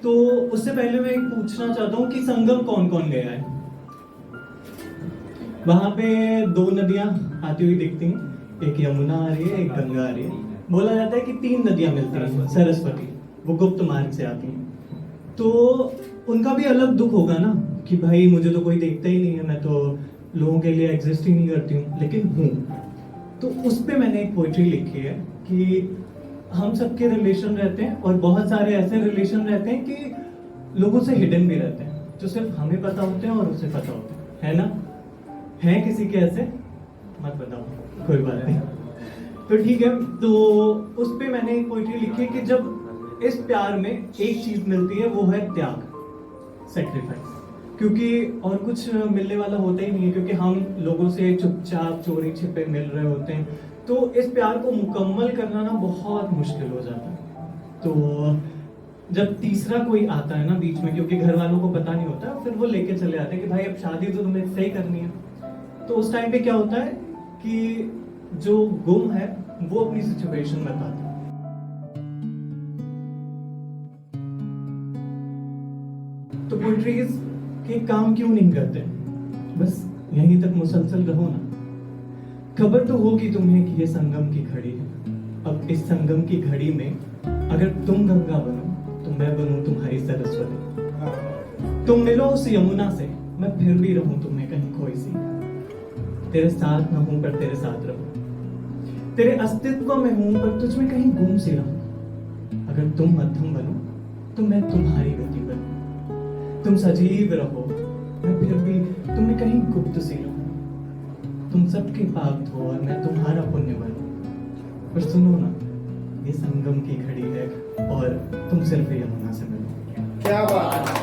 तो उससे पहले मैं एक पूछना चाहता हूँ कि संगम कौन कौन गया है? वहां पे दो नदियां आती हुई दिखती हैं, एक यमुना आ रही है, एक गंगा आ रही है। बोला जाता है कि तीन नदियां मिलती हैं, सरस्वती, वो गुप्त मार्ग से आती हैं। तो उनका भी अलग दुख होगा ना कि भाई मुझे तो कोई देखता ही नहीं है, मैं तो लोगों के लिए एग्जिस्ट ही नहीं करती हूँ, लेकिन हूँ। तो उस पे मैंने एक पोइट्री लिखी है कि हम सबके रिलेशन रहते हैं और बहुत सारे ऐसे रिलेशन रहते हैं कि लोगों से हिडन भी रहते हैं, जो सिर्फ हमें पता होते हैं और उसे पता होते हैं, है ना? है किसी के ऐसे? मत बताओ, कोई बात नहीं। तो ठीक है, तो उस पे मैंने एक पोइट्री लिखी है कि जब इस प्यार में एक चीज मिलती है, वो है त्याग, सेक्रीफाइस। क्योंकि और कुछ मिलने वाला होता ही नहीं है, क्योंकि हम लोगों से चुपचाप चोरी छिपे मिल रहे होते हैं। तो इस प्यार को मुकम्मल करना ना बहुत मुश्किल हो जाता है। तो जब तीसरा कोई आता है ना बीच में, क्योंकि घर वालों को पता नहीं होता, फिर वो लेके चले आते हैं कि भाई अब शादी तो तुम्हें इससे ही करनी है। तो उस टाइम पे क्या होता है कि जो गुम है वो अपनी सिचुएशन बताता है। तो पोइट्रीज के काम क्यों नहीं करते? बस यहीं तक मुसलसल रहो ना। खबर तो होगी तुम्हें कि ये संगम की घड़ी है। अब इस संगम की घड़ी में अगर तुम गंगा बनो तो मैं बनूं तुम्हारी सरस्वती। तुम मिलो उस यमुना से, मैं फिर भी रहूं तुम्हें कहीं खोई सी। तेरे साथ ना हूं पर तेरे साथ रहूं, तेरे अस्तित्व में हूं पर तुझ में कहीं गुम सी रहूं। अगर तुम मध्यम बनो तो मैं तुम्हारी गति बनूं। तुम सजीव रहो, मैं फिर भी तुम्हें कहीं गुप्त सी रहूं। तुम सबके पाप धो और मैं तुम्हारा पुण्य बनूं। पर सुनो ना, ये संगम की घड़ी है और तुम सिर्फ यमुना से मिलो। क्या बात है।